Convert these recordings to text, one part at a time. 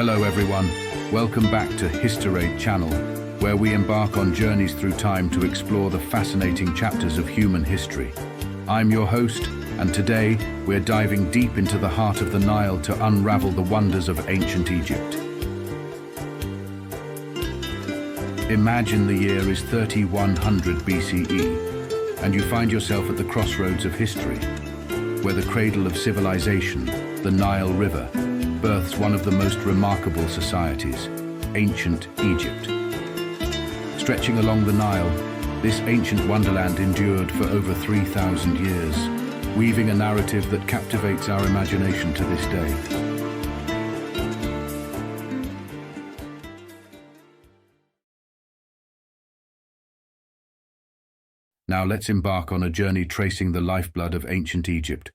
Hello everyone, welcome back to History channel, where we embark on journeys through time to explore the fascinating chapters of human history. I'm your host, and today we're diving deep into the heart of the Nile to unravel the wonders of ancient Egypt. Imagine the year is 3100 BCE, and you find yourself at the crossroads of history, where the cradle of civilization, the Nile River, births one of the most remarkable societies, ancient Egypt. Stretching along the Nile, this ancient wonderland endured for over 3,000 years, weaving a narrative that captivates our imagination to this day. Now let's embark on a journey tracing the lifeblood of ancient Egypt,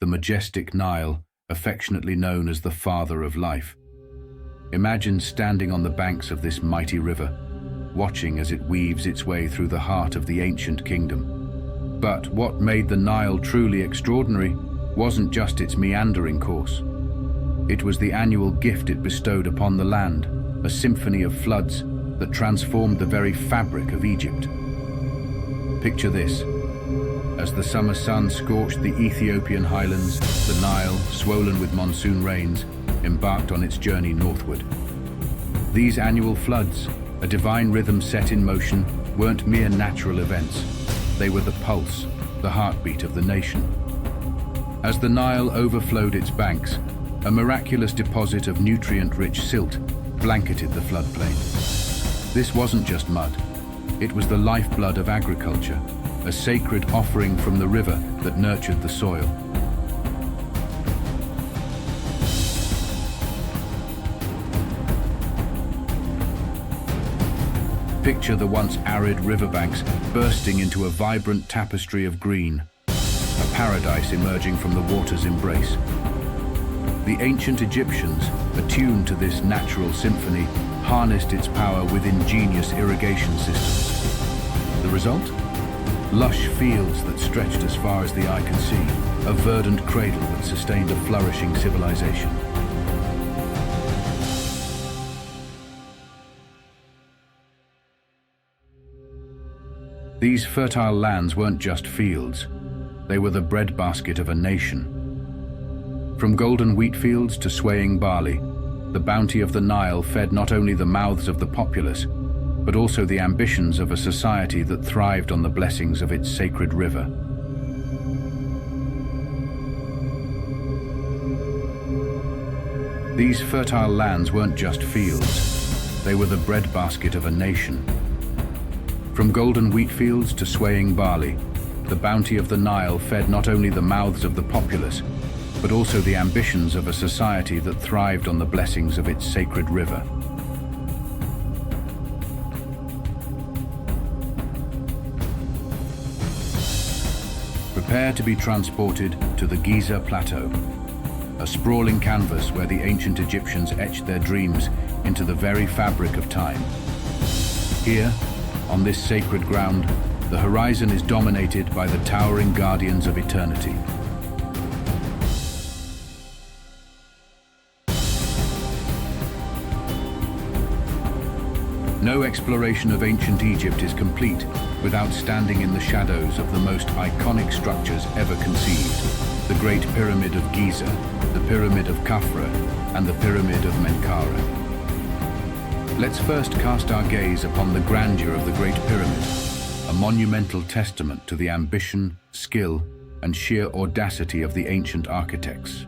the majestic Nile, affectionately known as the Father of Life. Imagine standing on the banks of this mighty river, watching as it weaves its way through the heart of the ancient kingdom. But what made the Nile truly extraordinary wasn't just its meandering course. It was the annual gift it bestowed upon the land, a symphony of floods that transformed the very fabric of Egypt. Picture this. As the summer sun scorched the Ethiopian highlands, the Nile, swollen with monsoon rains, embarked on its journey northward. These annual floods, a divine rhythm set in motion, weren't mere natural events. They were the pulse, the heartbeat of the nation. As the Nile overflowed its banks, a miraculous deposit of nutrient-rich silt blanketed the floodplain. This wasn't just mud. It was the lifeblood of agriculture, a sacred offering from the river that nurtured the soil. Picture the once arid riverbanks bursting into a vibrant tapestry of green, a paradise emerging from the water's embrace. The ancient Egyptians, attuned to this natural symphony, harnessed its power with ingenious irrigation systems. The result? Lush fields that stretched as far as the eye could see, a verdant cradle that sustained a flourishing civilization. These fertile lands weren't just fields, they were the breadbasket of a nation. From golden wheat fields to swaying barley, the bounty of the Nile fed not only the mouths of the populace, but also the ambitions of a society that thrived on the blessings of its sacred river. These fertile lands weren't just fields, they were the breadbasket of a nation. From golden wheat fields to swaying barley, the bounty of the Nile fed not only the mouths of the populace, but also the ambitions of a society that thrived on the blessings of its sacred river. Prepare to be transported to the Giza Plateau, a sprawling canvas where the ancient Egyptians etched their dreams into the very fabric of time. Here, on this sacred ground, the horizon is dominated by the towering guardians of eternity. No exploration of ancient Egypt is complete without standing in the shadows of the most iconic structures ever conceived, the Great Pyramid of Giza, the Pyramid of Khafra, and the Pyramid of Menkaure. Let's first cast our gaze upon the grandeur of the Great Pyramid, a monumental testament to the ambition, skill, and sheer audacity of the ancient architects.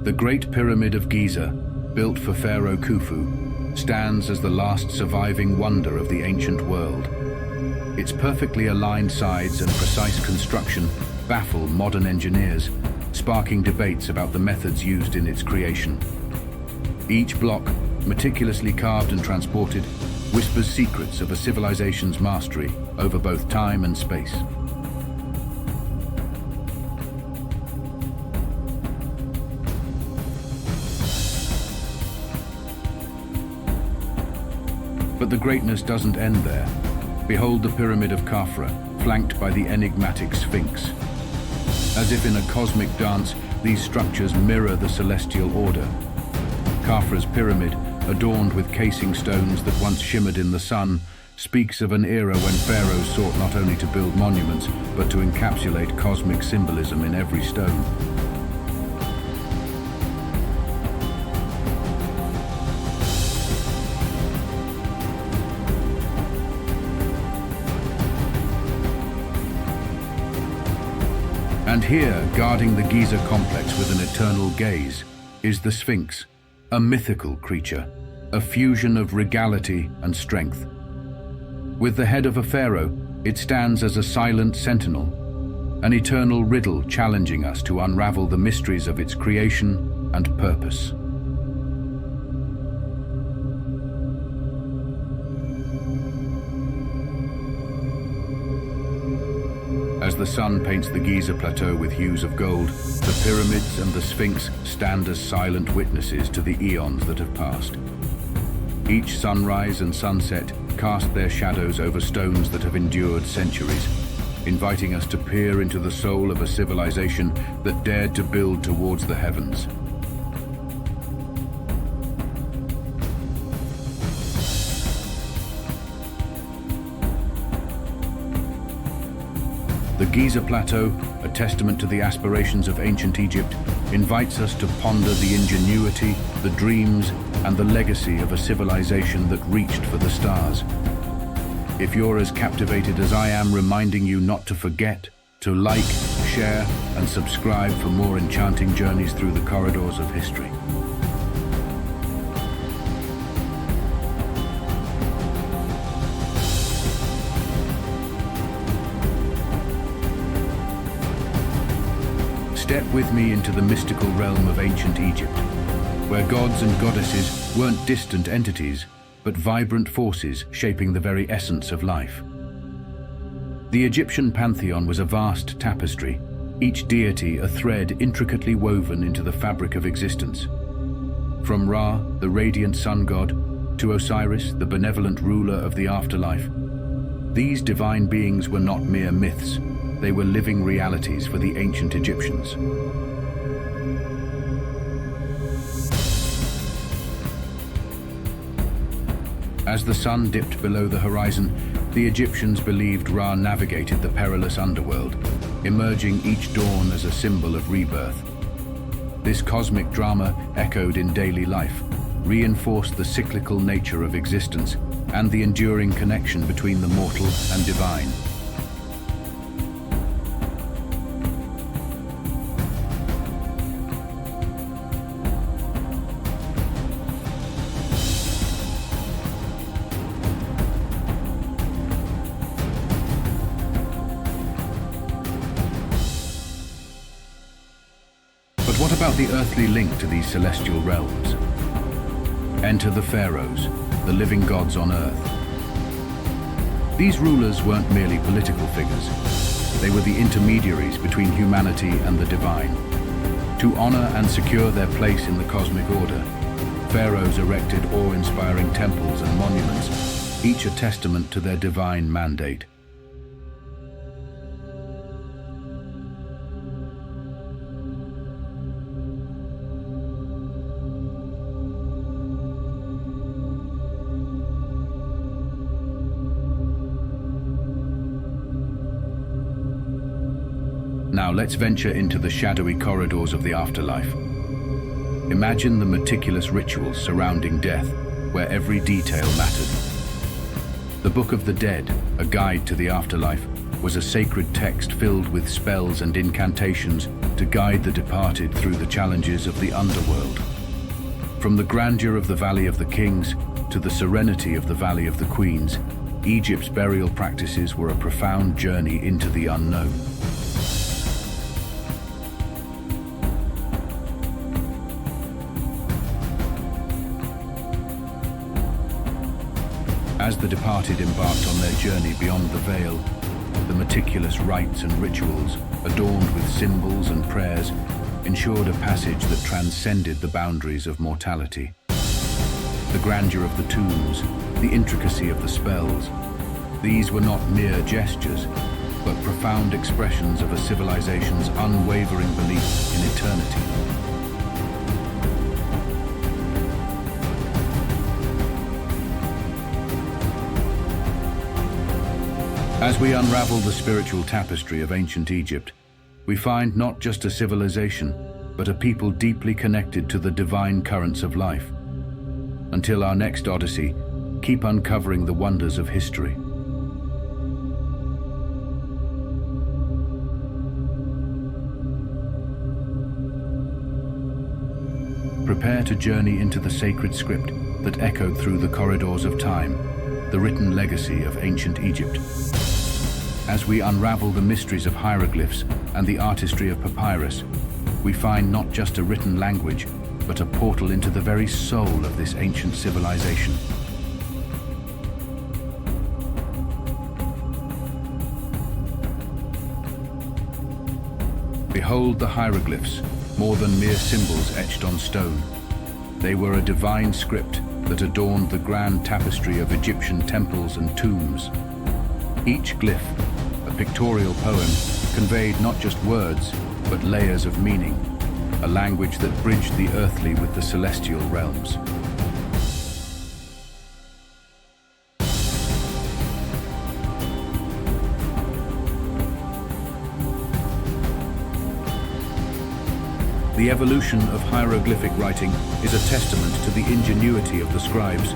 The Great Pyramid of Giza, built for Pharaoh Khufu, stands as the last surviving wonder of the ancient world. Its perfectly aligned sides and precise construction baffle modern engineers, sparking debates about the methods used in its creation. Each block, meticulously carved and transported, whispers secrets of a civilization's mastery over both time and space. But the greatness doesn't end there. Behold the Pyramid of Khafra, flanked by the enigmatic Sphinx. As if in a cosmic dance, these structures mirror the celestial order. Khafra's pyramid, adorned with casing stones that once shimmered in the sun, speaks of an era when pharaohs sought not only to build monuments, but to encapsulate cosmic symbolism in every stone. And here, guarding the Giza complex with an eternal gaze, is the Sphinx, a mythical creature, a fusion of regality and strength. With the head of a pharaoh, it stands as a silent sentinel, an eternal riddle challenging us to unravel the mysteries of its creation and purpose. As the sun paints the Giza plateau with hues of gold, the pyramids and the Sphinx stand as silent witnesses to the eons that have passed. Each sunrise and sunset cast their shadows over stones that have endured centuries, inviting us to peer into the soul of a civilization that dared to build towards the heavens. The Giza Plateau, a testament to the aspirations of ancient Egypt, invites us to ponder the ingenuity, the dreams, and the legacy of a civilization that reached for the stars. If you're as captivated as I am, reminding you not to forget to like, share, and subscribe for more enchanting journeys through the corridors of history. Step with me into the mystical realm of ancient Egypt, where gods and goddesses weren't distant entities, but vibrant forces shaping the very essence of life. The Egyptian pantheon was a vast tapestry, each deity a thread intricately woven into the fabric of existence. From Ra, the radiant sun god, to Osiris, the benevolent ruler of the afterlife, these divine beings were not mere myths. They were living realities for the ancient Egyptians. As the sun dipped below the horizon, the Egyptians believed Ra navigated the perilous underworld, emerging each dawn as a symbol of rebirth. This cosmic drama echoed in daily life, reinforced the cyclical nature of existence and the enduring connection between the mortal and divine. But what about the earthly link to these celestial realms? Enter the Pharaohs, the living gods on earth. These rulers weren't merely political figures. They were the intermediaries between humanity and the divine. To honor and secure their place in the cosmic order, pharaohs erected awe-inspiring temples and monuments, each a testament to their divine mandate. Now let's venture into the shadowy corridors of the afterlife. Imagine the meticulous rituals surrounding death, where every detail mattered. The Book of the Dead, a guide to the afterlife, was a sacred text filled with spells and incantations to guide the departed through the challenges of the underworld. From the grandeur of the Valley of the Kings to the serenity of the Valley of the Queens, Egypt's burial practices were a profound journey into the unknown. As the departed embarked on their journey beyond the veil, the meticulous rites and rituals, adorned with symbols and prayers, ensured a passage that transcended the boundaries of mortality. The grandeur of the tombs, the intricacy of the spells. These were not mere gestures, but profound expressions of a civilization's unwavering belief in eternity. As we unravel the spiritual tapestry of ancient Egypt, we find not just a civilization, but a people deeply connected to the divine currents of life. Until our next Odyssey, keep uncovering the wonders of history. Prepare to journey into the sacred script that echoed through the corridors of time, the written legacy of ancient Egypt. As we unravel the mysteries of hieroglyphs and the artistry of papyrus, we find not just a written language, but a portal into the very soul of this ancient civilization. Behold the hieroglyphs, more than mere symbols etched on stone. They were a divine script that adorned the grand tapestry of Egyptian temples and tombs. Each glyph, a pictorial poem, conveyed not just words, but layers of meaning, a language that bridged the earthly with the celestial realms. The evolution of hieroglyphic writing is a testament to the ingenuity of the scribes.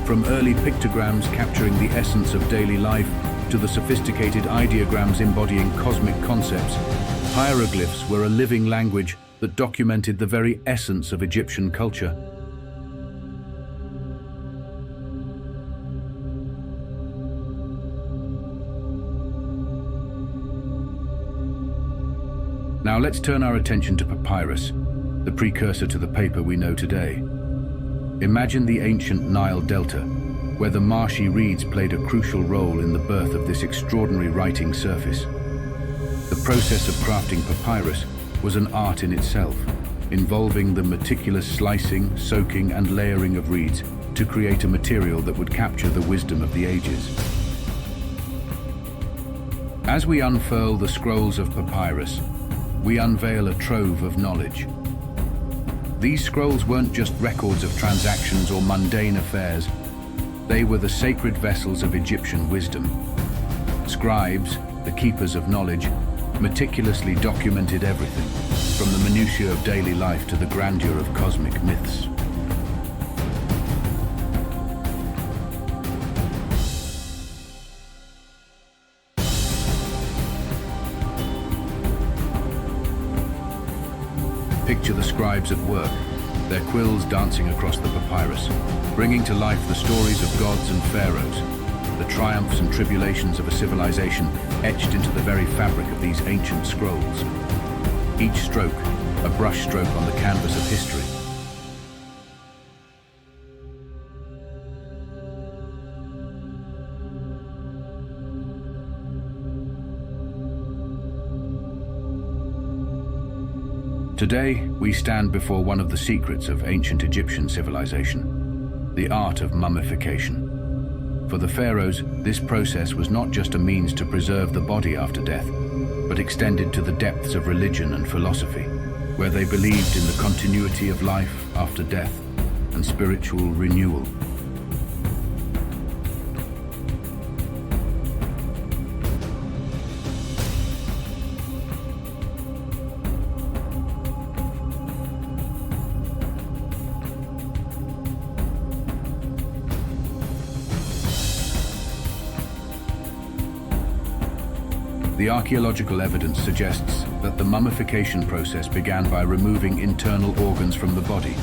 From early pictograms capturing the essence of daily life to the sophisticated ideograms embodying cosmic concepts, hieroglyphs were a living language that documented the very essence of Egyptian culture. Now let's turn our attention to papyrus, the precursor to the paper we know today. Imagine the ancient Nile Delta, where the marshy reeds played a crucial role in the birth of this extraordinary writing surface. The process of crafting papyrus was an art in itself, involving the meticulous slicing, soaking, and layering of reeds to create a material that would capture the wisdom of the ages. As we unfurl the scrolls of papyrus, we unveil a trove of knowledge. These scrolls weren't just records of transactions or mundane affairs. They were the sacred vessels of Egyptian wisdom. Scribes, the keepers of knowledge, meticulously documented everything, from the minutiae of daily life to the grandeur of cosmic myths. Picture the scribes at work, their quills dancing across the papyrus, bringing to life the stories of gods and pharaohs, the triumphs and tribulations of a civilization etched into the very fabric of these ancient scrolls. Each stroke, a brushstroke on the canvas of history. Today, we stand before one of the secrets of ancient Egyptian civilization, the art of mummification. For the pharaohs, this process was not just a means to preserve the body after death, but extended to the depths of religion and philosophy, where they believed in the continuity of life after death and spiritual renewal. The archaeological evidence suggests that the mummification process began by removing internal organs from the body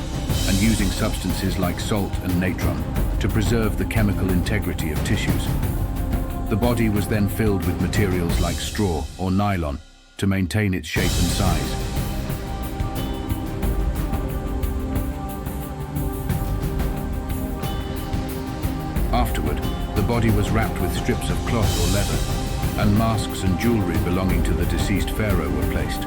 and using substances like salt and natron to preserve the chemical integrity of tissues. The body was then filled with materials like straw or nylon to maintain its shape and size. Afterward, the body was wrapped with strips of cloth or leather, and masks and jewelry belonging to the deceased pharaoh were placed.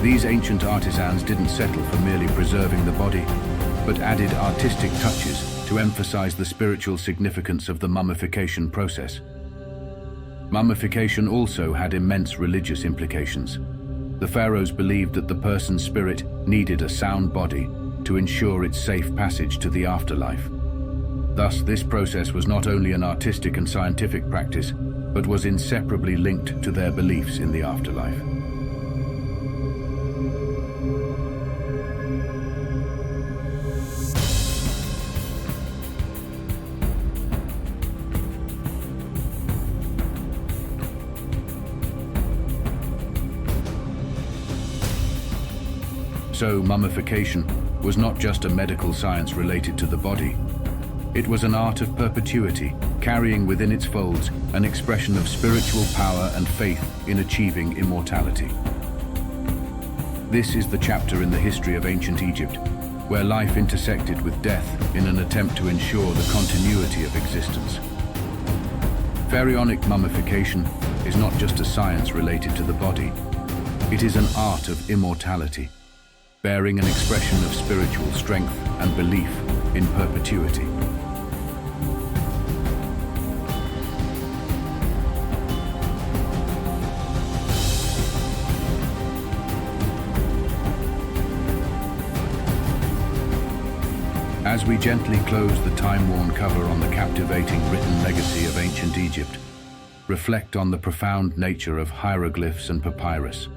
These ancient artisans didn't settle for merely preserving the body, but added artistic touches to emphasize the spiritual significance of the mummification process. Mummification also had immense religious implications. The pharaohs believed that the person's spirit needed a sound body to ensure its safe passage to the afterlife. Thus, this process was not only an artistic and scientific practice, but was inseparably linked to their beliefs in the afterlife. So, mummification was not just a medical science related to the body. It was an art of perpetuity, carrying within its folds an expression of spiritual power and faith in achieving immortality. This is the chapter in the history of ancient Egypt, where life intersected with death in an attempt to ensure the continuity of existence. Pharaonic mummification is not just a science related to the body. It is an art of immortality, bearing an expression of spiritual strength and belief in perpetuity. As we gently close the time-worn cover on the captivating written legacy of ancient Egypt, reflect on the profound nature of hieroglyphs and papyrus.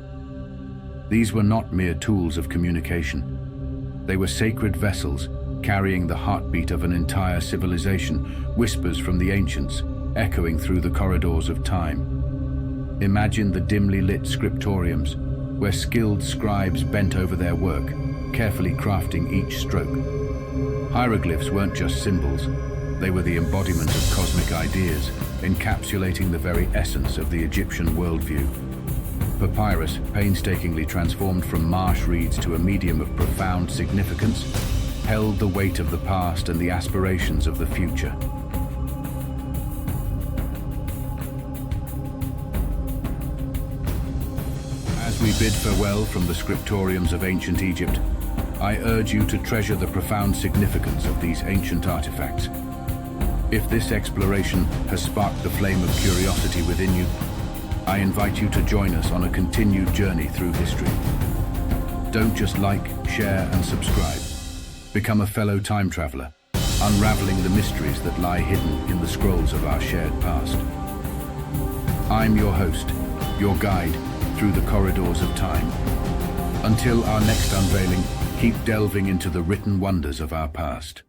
These were not mere tools of communication. They were sacred vessels carrying the heartbeat of an entire civilization, whispers from the ancients echoing through the corridors of time. Imagine the dimly lit scriptoriums, where skilled scribes bent over their work, carefully crafting each stroke. Hieroglyphs weren't just symbols, they were the embodiment of cosmic ideas, encapsulating the very essence of the Egyptian worldview. Papyrus, painstakingly transformed from marsh reeds to a medium of profound significance, held the weight of the past and the aspirations of the future. As we bid farewell from the scriptoriums of ancient Egypt, I urge you to treasure the profound significance of these ancient artifacts. If this exploration has sparked the flame of curiosity within you, I invite you to join us on a continued journey through history. Don't just like, share, and subscribe. Become a fellow time traveler, unraveling the mysteries that lie hidden in the scrolls of our shared past. I'm your host, your guide through the corridors of time. Until our next unveiling, keep delving into the written wonders of our past.